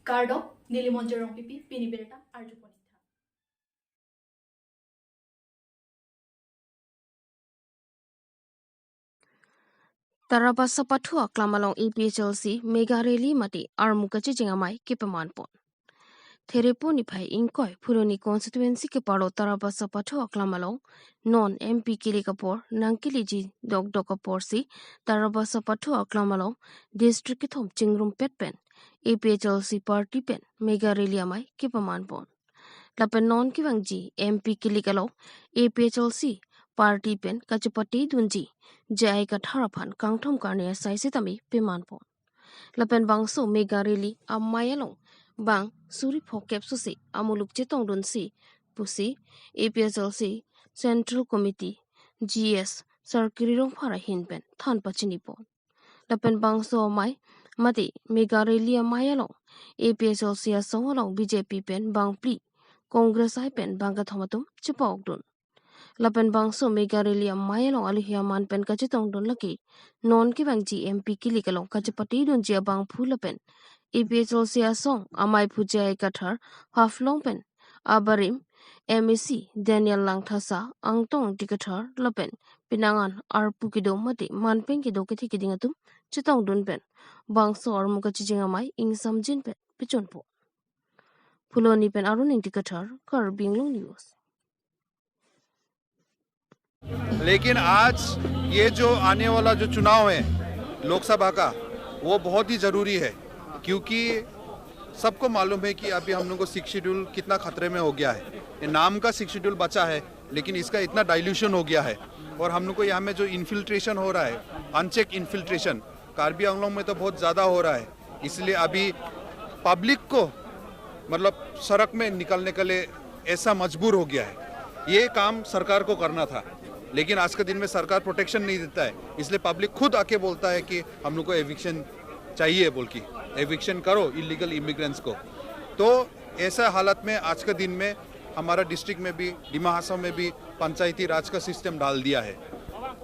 Gardok, Nilimonjerong Pipi, Piniberta, Arjuponita. Tarabasa pathua klamalong APHLC mega rally mati armukachi jingamai kipamanpon. Therepo ni phai inkoi phuroni constituency ke paro Tarabasa pathua klamalong non MP Kili Kapor nangkiliji dog kapor si Tarabasa pathua klamalong district ki thom chingrum petpen APHLC party pen mega rally amai kipamanpon. Lapen non kiwangji MP Kili Kalo APHLC party pen kachupati dunji jai ka tharaphan kangthom karne saisi tami pimanpon lapen bangso mega rally amayalong bang suri phokep susi amuluk chetong dunsi pusi APHLC Central Committee GS sarkirirong phara hinpen than pachini pon lapen bangso mai mati mega rally amayalong APHLC asawalong BJP pen bangpli Congress ai pen bangka thomatum chupok dun lapen bangso mega rally amayalong alihia man pen kachitong don laki non ki bang MP Kili Kalong kachapati don jia bang phulapen APHLC asong amai phujai kathar haflong pen abarim MEC Daniel Langthasa angtong tikathar lapen pinangan arpu kido mati manpeng kido kethi kidingatum chitong don pen bangso armuka chijinga mai ingsamjin pen pichonpo phuloni pen aruning tikathar kar binglong news. लेकिन आज ये जो आने वाला जो चुनाव है लोकसभा का वो बहुत ही ज़रूरी है क्योंकि सबको मालूम है कि अभी हम लोग को 6 शेड्यूल कितना खतरे में हो गया है। ये नाम का 6 शेड्यूल बचा है लेकिन इसका इतना डाइल्यूशन हो गया है और हम लोग को यहाँ में जो इन्फिल्ट्रेशन हो रहा है अनचेक इन्फिल्ट्रेशन कार्बी आंगलों में तो बहुत ज़्यादा हो रहा है। इसलिए अभी पब्लिक को मतलब सड़क में निकलने के लिए ऐसा मजबूर हो गया है। ये काम सरकार को करना था लेकिन आज के दिन में सरकार प्रोटेक्शन नहीं देता है इसलिए पब्लिक खुद आके बोलता है कि हम लोग को एविक्शन चाहिए बोल के एविक्शन करो इलीगल इमिग्रेंट्स को। तो ऐसा हालत में आज के दिन में हमारा डिस्ट्रिक्ट में भी डिमा हासाओ में भी पंचायती राज का सिस्टम डाल दिया है।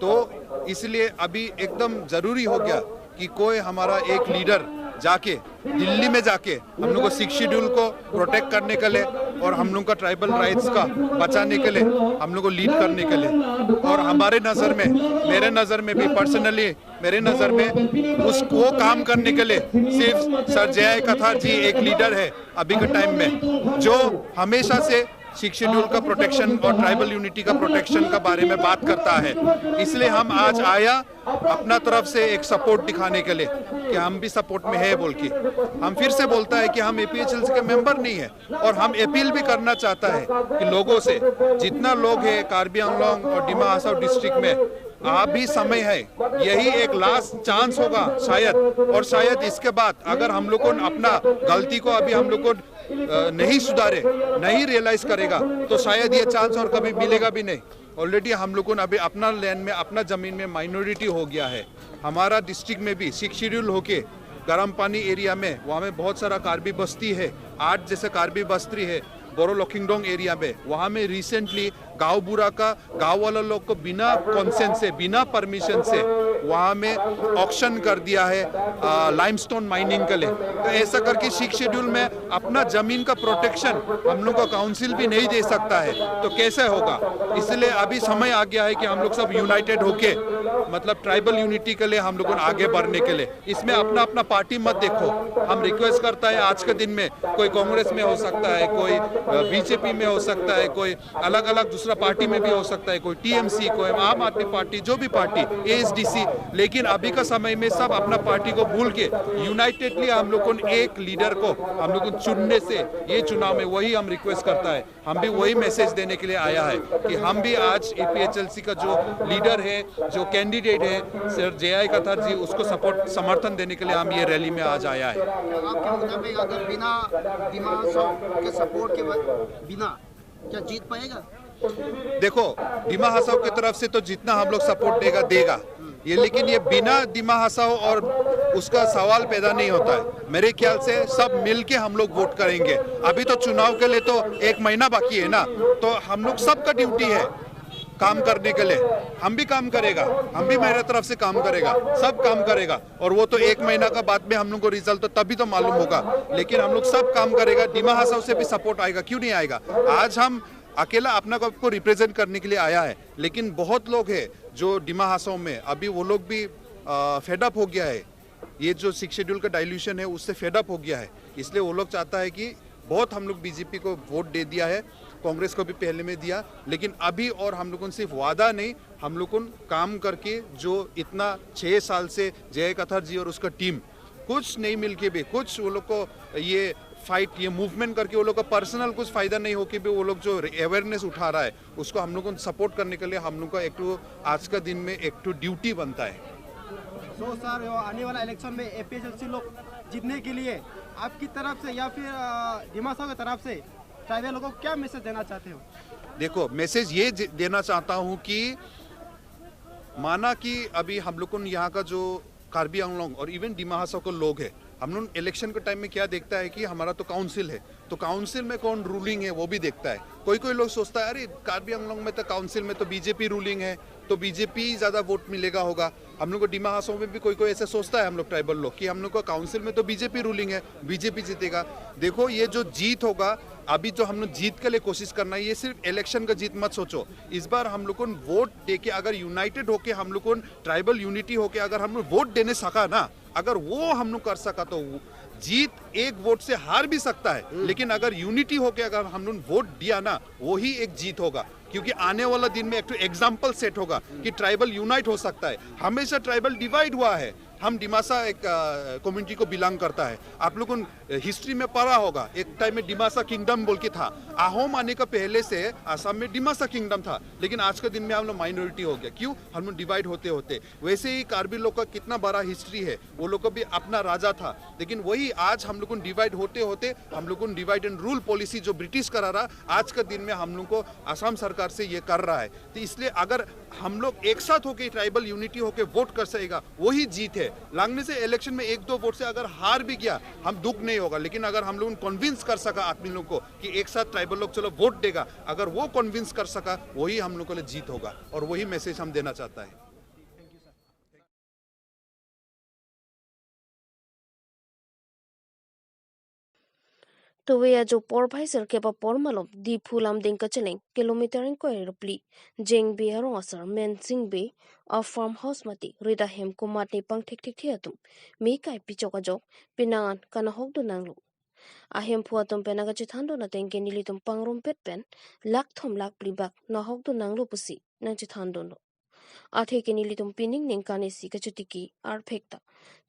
तो इसलिए अभी एकदम ज़रूरी हो गया कि कोई हमारा एक लीडर जाके दिल्ली में जाके हम लोग को 6 शेड्यूल को प्रोटेक्ट करने के लिए और हम लोग का ट्राइबल राइट्स का बचाने के लिए हम लोग को लीड करने के लिए और हमारे नज़र में मेरे नज़र में भी पर्सनली मेरे नज़र में उसको काम करने के लिए सिर्फ सर जय कथार जी एक लीडर है अभी के टाइम में जो हमेशा से 6 शेड्यूल का प्रोटेक्शन और ट्राइबल यूनिटी का प्रोटेक्शन का बारे में बात करता है। इसलिए हम आज आया अपना तरफ से एक सपोर्ट दिखाने के लिए कि हम भी सपोर्ट में है बोल के। हम फिर से बोलता है कि हम APHLC के मेंबर नहीं है और हम अपील भी करना चाहता है कि लोगों से जितना लोग है कार्बी आंगलोंग और डिमा हासाओ डिस्ट्रिक्ट में अभी समय है, यही एक लास्ट चांस होगा शायद और शायद इसके बाद अगर हम लोग को अपना गलती को अभी हम लोग को नहीं सुधारे नहीं रियलाइज करेगा तो शायद ये चांस और कभी मिलेगा भी नहीं। ऑलरेडी हम लोगों ने अभी अपना लैंड में अपना ज़मीन में माइनॉरिटी हो गया है। हमारा डिस्ट्रिक्ट में भी 6 शेड्यूल होके गर्म पानी एरिया में वहाँ में बहुत सारा कार्बी बस्ती है 8 जैसे कार्बी बस्ती है बोरो लोकिंगडोंग एरिया में। वहाँ में रिसेंटली गांव बुरा का गांव वाले लोग को बिना कंसेंट से बिना परमिशन से वहाँ में ऑक्शन कर दिया है लाइमस्टोन माइनिंग के लिए। तो ऐसा करके 6 शेड्यूल में अपना जमीन का प्रोटेक्शन हम लोग को काउंसिल भी नहीं दे सकता है तो कैसे होगा। इसलिए अभी समय आ गया है कि हम लोग सब यूनाइटेड होके मतलब ट्राइबल यूनिटी के लिए हम लोगों को आगे बढ़ने के लिए इसमें अपना अपना पार्टी मत देखो। हम रिक्वेस्ट करता है आज के दिन में कोई कांग्रेस में हो सकता है, कोई बीजेपी में हो सकता है, कोई अलग अलग दूसरा पार्टी में भी हो सकता है, कोई TMC, कोई आम आदमी पार्टी, जो भी पार्टी ASDC। लेकिन अभी का समय में सब अपना पार्टी को भूल के यूनाइटेडली हम लोग को एक लीडर को हम लोग को चुनने से ये चुनाव में वही हम रिक्वेस्ट करता है। हम भी वही मैसेज देने के लिए आया है कि हम भी आज APHLC का जो लीडर है जो कैंडिडेट है सर JI कथार जी उसको सपोर्ट समर्थन देने के लिए हम ये रैली में आज आया है। आपके मुताबिक अगर बिना डिमा हासाओ के सपोर्ट के बिना क्या जीत पाएगा? देखो डिमा हासाओ की तरफ से तो जितना हम लोग सपोर्ट देगा ये, लेकिन ये बिना डिमा हासाओ और उसका सवाल पैदा नहीं होता है। मेरे ख्याल से सब मिलके हम लोग वोट करेंगे। अभी तो चुनाव के लिए तो 1 महीना बाकी है ना, तो हम लोग सबका ड्यूटी है काम करने के लिए। हम भी काम करेगा, हम भी मेरे तरफ से काम करेगा, सब काम करेगा, और वो तो 1 महीना का बाद में हम लोग को रिजल्ट तो तभी तो मालूम होगा। लेकिन हम लोग सब काम करेगा, डिमा हासाओ से भी सपोर्ट आएगा, क्यों नहीं आएगा। आज हम अकेला अपना को रिप्रेजेंट करने के लिए आया है, लेकिन बहुत लोग हैं जो डिमा हासाओ में अभी वो लोग भी फेडअप हो गया है। ये जो 6 शेड्यूल का डाइल्यूशन है उससे फेडअप हो गया है, इसलिए वो लोग चाहता है कि बहुत हम लोग बीजेपी को वोट दे दिया है, कांग्रेस को भी पहले में दिया, लेकिन अभी और हम लोगों ने सिर्फ वादा नहीं, हम लोग काम करके जो इतना 6 साल से जय कथर जी और उसका टीम कुछ नहीं मिल के भी कुछ वो लोग को ये फाइट ये मूवमेंट करके वो लोग का पर्सनल कुछ फायदा नहीं हो के भी वो लोग जो अवेयरनेस उठा रहा है उसको हम लोग को सपोर्ट करने के लिए हम लोग का एक तो आज का दिन में एक तो ड्यूटी बनता है। तो सर आने वाला इलेक्शन में एपीएसएलसी लोग जीतने के लिए आपकी तरफ से या फिर डिमा हासाओ की तरफ से ट्राइबल लोगों को क्या मैसेज देना चाहते हो? देखो, मैसेज ये देना चाहता हूँ कि माना कि अभी हम लोग को यहाँ का जो कार्बी आंगलोंग और इवन डिमा हासाओ को लोग है, हम लोग इलेक्शन के टाइम में क्या देखता है कि हमारा तो काउंसिल है, तो काउंसिल में कौन रूलिंग है वो भी देखता है। कोई लोग सोचता है अरे कार्बी आंगलोंग में तो काउंसिल में तो बीजेपी रूलिंग है, तो बीजेपी ज़्यादा वोट मिलेगा होगा। हम लोग को डिमा हासाओ में भी कोई ऐसा सोचता है, हम लोग ट्राइबल लोग, कि हम लोग को काउंसिल में तो बीजेपी रूलिंग है, बीजेपी जीतेगा। देखो, ये जो जीत होगा अभी जो हम लोग जीत के लिए कोशिश करना है, ये सिर्फ इलेक्शन का जीत मत सोचो। इस बार हम लोग को वोट देके अगर यूनाइटेड होके हम लोग को ट्राइबल यूनिटी होके अगर हम लोग वोट देने सका ना, अगर वो हम लोग कर सका तो जीत एक वोट से हार भी सकता है, लेकिन अगर यूनिटी होके अगर हम लोग वोट दिया ना, वो ही एक जीत होगा। क्योंकि आने वाला दिन में एक एग्जाम्पल सेट होगा कि ट्राइबल यूनाइट हो सकता है। हमेशा ट्राइबल डिवाइड हुआ है। हम डिमासा एक कम्युनिटी को बिलोंग करता है। आप लोगों ने हिस्ट्री में पढ़ा होगा, एक टाइम में डिमासा किंगडम बोल के था। अहोम आने का पहले से आसाम में डिमासा किंगडम था, लेकिन आज के दिन में हम लोग माइनॉरिटी हो गया। क्यों? हम लोग डिवाइड होते होते। वैसे ही कार्बी लोग का कितना बड़ा हिस्ट्री है, वो लोग का भी अपना राजा था, लेकिन वही आज हम लोग डिवाइड होते होते हम लोग डिवाइड एंड रूल पॉलिसी जो ब्रिटिश करा रहा, आज के दिन में हम लोग को आसाम सरकार से ये कर रहा है। तो इसलिए अगर हम लोग एक साथ होके ट्राइबल यूनिटी होके वोट कर सकेगा, वही जीत है। लांगने से इलेक्शन में 1-2 वोट से अगर हार भी गया, हम दुख नहीं होगा, लेकिन अगर हम लोग कन्विंस कर सका आदमी लोग को कि एक साथ ट्राइबल लोग चलो वोट देगा, अगर वो कन्विंस कर सका, वही हम लोग के लिए जीत होगा, और वही मैसेज हम देना चाहता है। तो वे जो पोर भाई सर के पा पोर मालो दी फूलाम दिन कचलें किलोमीटर को एरोप्ली जेंग बे हरों असर मेन सिंह बे और फार्म हाउस मती रिदा हेम को मारने पंग ठीक ठीक थिया तुम मी काय पिचो का जो पिनांगन कना होक दो नांगलो ahem phua tom pen aga chithando na tengke nili tom pangrom pet pen lak thom lak plibak na hok do nanglo pusi nang chithando no athe ke nili tom pining ning kane si ka chutiki ar phekta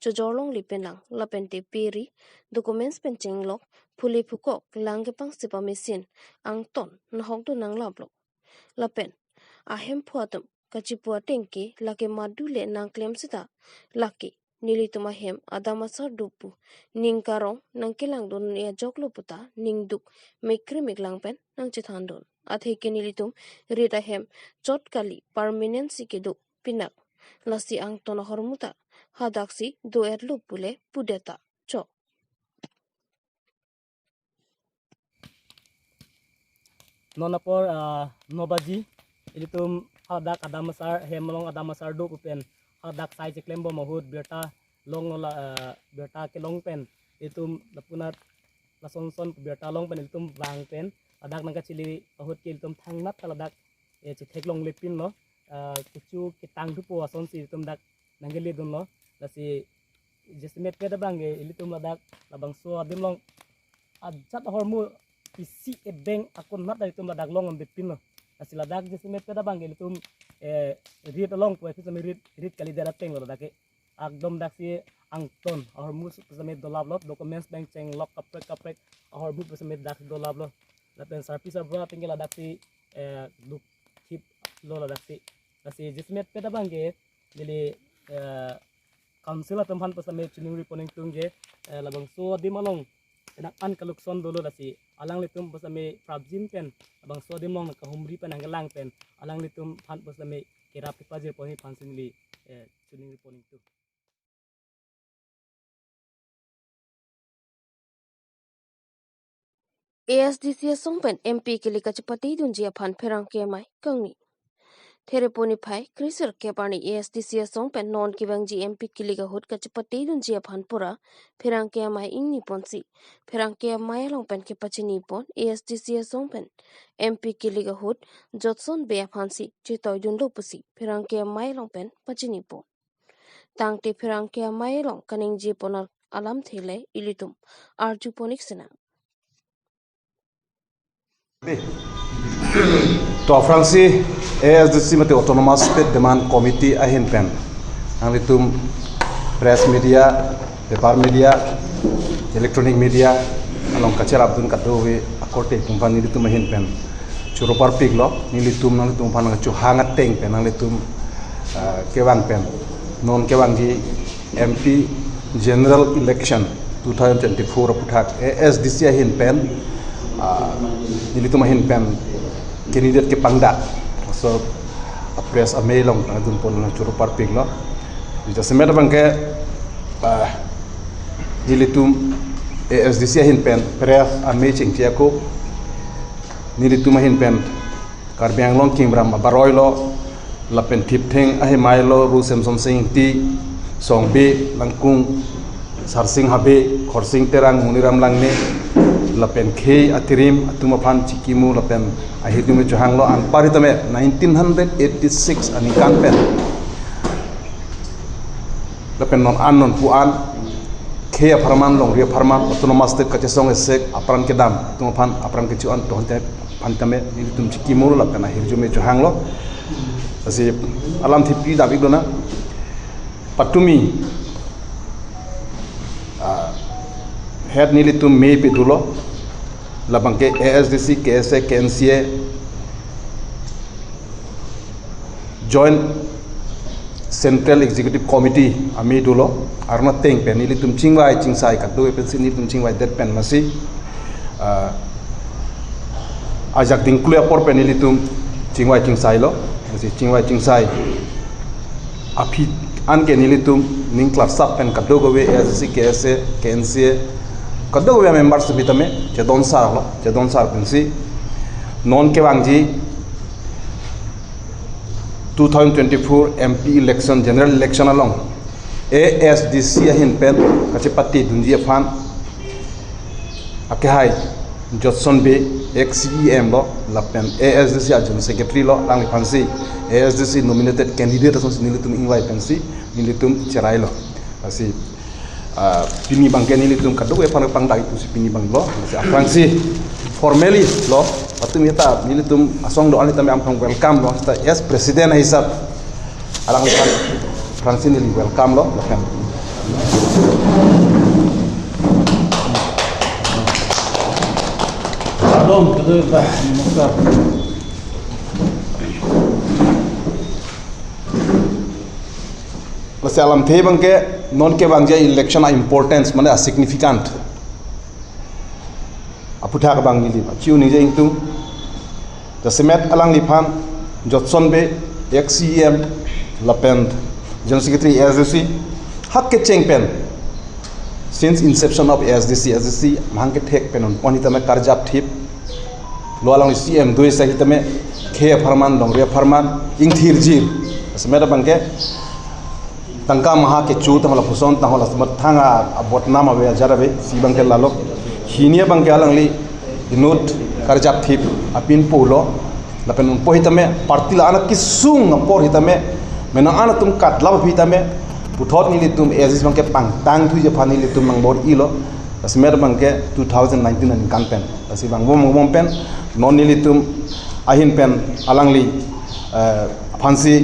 cho jorlong li pen lang la pen te peri documents pen chenglok phuli phukok langge pang sipa mesin ang ton na hok do nang lablo la pen ahem phua tom kachipua tengke lake madule nang klem sita lake nili tuma hem adamasa dupu ning karong nang kilang don ya joklo puta ning duk mekri meklang pen nang chithandon athe ke nili tum rita hem chot kali permanency ke do pinak lasi ang tono hormuta hadaksi do erlu pule pudeta cho nonapor nobaji ilitum hadak adamasar hemlong adamasar do upen hadak sai jeklembo mahut berta long la berta ke long pen itum lapunat lasonson berta long pen itum wang pen adak nangka chili ahut ke itum thangnat taladak e chithek long lepin no kuchu kitang dupo ason si itum dak nangeli dun no lasi jesmet ke dabang e ilitum ladak labang so adim long ajat hormu isi e beng akun nat dari itum ladak long bepin no lasi ladak jesmet ke dabang e itum rit along po itu sami rit kali darat teng lo dake agdom daksi angton or mus sami dolab lo documents bank cheng lock kaprek or bu sami dak dolab lo lapen sarpi sabra tinggal daksi duk hip lo daksi dasi jismet peda bangge dili council atam po sami tuning reporting tungge labang so di malong enak an kalukson dulu dasi alang litum po sami prabjim pen labang so di malong kahumri pen anggalang pen alang litum phan po sami kira pipajir po hi pansingli tuning reporting tu ASDC songpen MP ke lika chapati dunji aphan pherang ke mai kangni Thereponi phai Krisir Kepani ASDC song pen non kibang GMP kiliga hut kachapati dun jia phanpura phirang ke mai ingni ponsi phirang ke mai long pen ke pachini pon ASDC song pen MP kiliga hut Jotson be phansi chitoy dun lo pusi phirang ke mai long pen pachini pon tang te phirang ke mai long kaning ji ponar alam thele ilitum arju ponik sena To Franci ASDC mate Autonomous State Demand Committee ahin pen anglitum press media, paper media, electronic media along kacer abdun kadowe akorte kumpani litum ahin pen churopar piglo nilitum nalitum panang chu hangat teng pen nalitum kewang pen non kewang ji MP General Election 2024 puthak ASDC ahin pen nilitum ahin pen candidate ke pangda so press amelong adun pon churu parping lo bisa semer bangke nilitum ASDC hin pen press ameching tiako nilitum hin pen karbiang long kimbram baroy lo lapen tiptheng ahe mailo rusem somsing ti songbe langkung sarsing habe khorsing terang muniram langne lapen khe atirim atuma phan chikimu lapen ahidume johanglo an paritame 1986 ani kan pen lapen non anon puan khe farman long ria farman autonomous state kachesong esek apran kedam atuma phan apran kechuan tonte pantame nitum chikimu lapen ahidume johanglo asi alam thipi dabiglona patumi head nilitum me pedulo labangke ASDC KSA KNCA Joint Central Executive Committee ami dulo arna teng pen nilitum chingwai chingsai kadu pen nilitum chingwai det pen masi ajak dingklu apor pen nilitum chingwai chingsai lo masi chingwai chingsai api anke nilitum ning class up pen kadu go we ASDC KSA KNCA kadang we members bitame chedon sar pensi non kewangji 2024 MP election general election along ASDC hin pen kachipati dunji fan akehai Johnson be XEM lo lapen ASDC ajun secretary lo lang fansi ASDC nominated candidate ason nilitum invite pensi nilitum cerai lo asi pini bangke nilitum kadu we pang dai tu si pini bang lo Franci formally lo patum yata nilitum asong do ani tame am welcome lo sta yes president hisab alang Franci nili welcome lo lakan Adom kadu ba namaskar Lase alam the bangke non ke bangja election a importance mane a significant aputha ka bang nili chiu ni je ingtu the semet alang liphan Johnson be XEM lapend general secretary ASDC hak ke cheng pen since inception of ASDC mangke thek pen on ponita me karjap thip lo alang CM doi sa hitame khe farman dongre farman ingthirjir semet bangke tangka maha ke chu tamala phuson tahola smart thanga abot nama we jarabe si bangke lalo hinia bangke alangli inut karjap thip apin polo lapen pohitame partila ana kisung por hitame mena ana tum katlab hitame puthot ni litum azis bangke pang tang thu je phani litum mangbor ilo asmer bangke 2019 an kanpen asi bangbom pen non ni litum ahin pen alangli phansi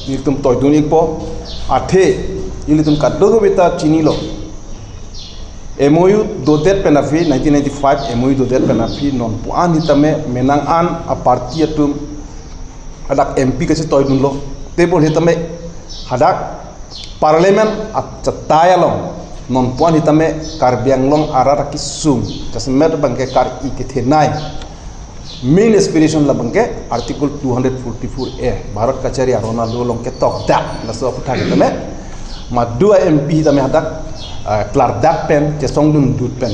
litum toydun ikpo athe ilitum kadogo beta chinilo MOU dodet penafi 1995 MOU dodet penafi non puan hitame menang an a party atum hadak MP kasi toydun lo tebol hitame hadak parliament at chataya long non puan hitame karbiang long arara kisum kasmet bangke kar ikithenai main aspiration la bangke article 244A Bharat Kachari arona lo long ke tok dak la so putha kitame ma dua MP tame hadak klar dak pen che song dun dut pen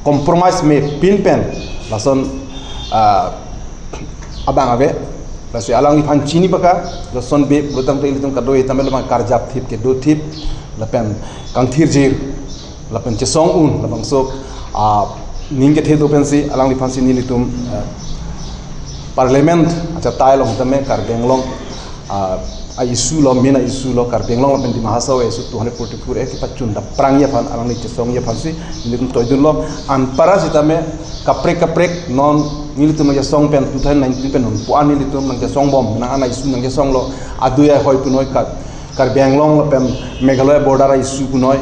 compromise me pin pen la son abang ave Lasi alang li fan chini baka Johnson be butang te litum kadoi tamel ma karjap thip ke do thip lapen kangthir jir lapen chesong un lapang sok ning ke the do pensi alang li fan si ni litum parliament acha tai long tame kar benglong a isu lo mina isu lo kar benglong lapen di mahasaw isu 244 ki pachun da prang ya fan alang li chesong ya fan si ni litum toidun lo an para sitame kaprek non nilitum ya song pen 2019 pen puan nilitum nang song bom na ana isu nang song lo aduya hoi punoi kar benglong la pen meghalaya border isu punoi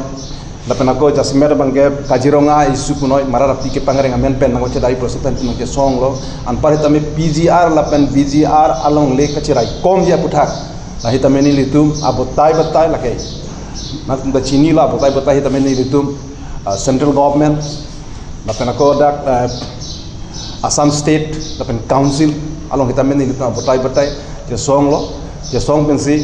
la pen ako jasmer bangge kajironga isu punoi marara pike pangareng amen pen nang chedai prosetan nang song lo an paritame PGR la pen BGR along le kachirai kom dia puthak la hitame nilitum abotai batai la kai natum da chini la abotai hitame nilitum central government la pen ako dak Assam State, lapen Council, along kita men nilitung batai je song pensi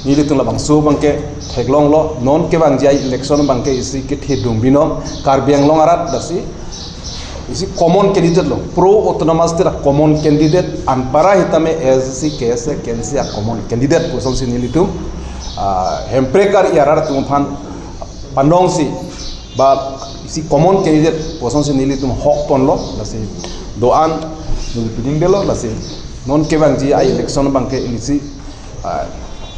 nilitung labang su bangke theglong lo non ke bang jai election bangke isi ke thedung binom karbiang long arat dasi isi common candidate lo pro autonomous tera common candidate anpara hitame as KS kensi a common candidate kosong si nilitung hemprekar iarar tumpan pandong si ba isi common candidate kosong si nilitung hok ton lo dasi doan nul piding belo lasi non ke bang ji ai election bang ke ilisi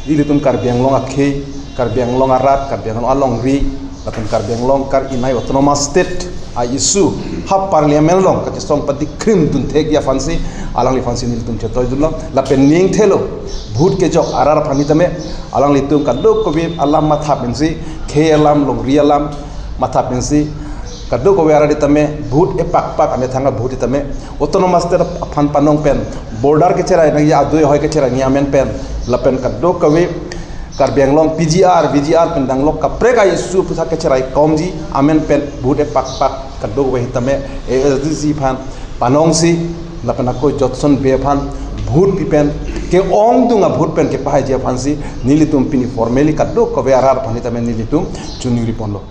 ilitum karbiang long akhe karbiang long arat karbiang long along ri lapen karbiang long kar inai autonomous state ai isu hab parliament long ka song pati krim dun thek ya fansi alang li fansi nilitum chetoy dun lo lapen ning thelo bhut ke jok arar phani tame alang litum kadok kobi alam matha pensi khe alam long ri alam matha pensi kadok ko wara ditame bhut e pak ame thanga bhut ditame autonomous ter phan panong pen border ke cherai nang ya adoi hoy ke cherai ni amen pen lapen kadok ko we karbiang long PGR pen dang lok kapre ga isu pusa ke cherai komji amen pen bhut e pak kadok we hitame ASDC phan panong si lapen ko Johnson be phan bhut pipen ke ong dunga bhut pen ke pahai je phan si nilitum pini formally kadok ko we arar phani tame nilitum chuni ripon lo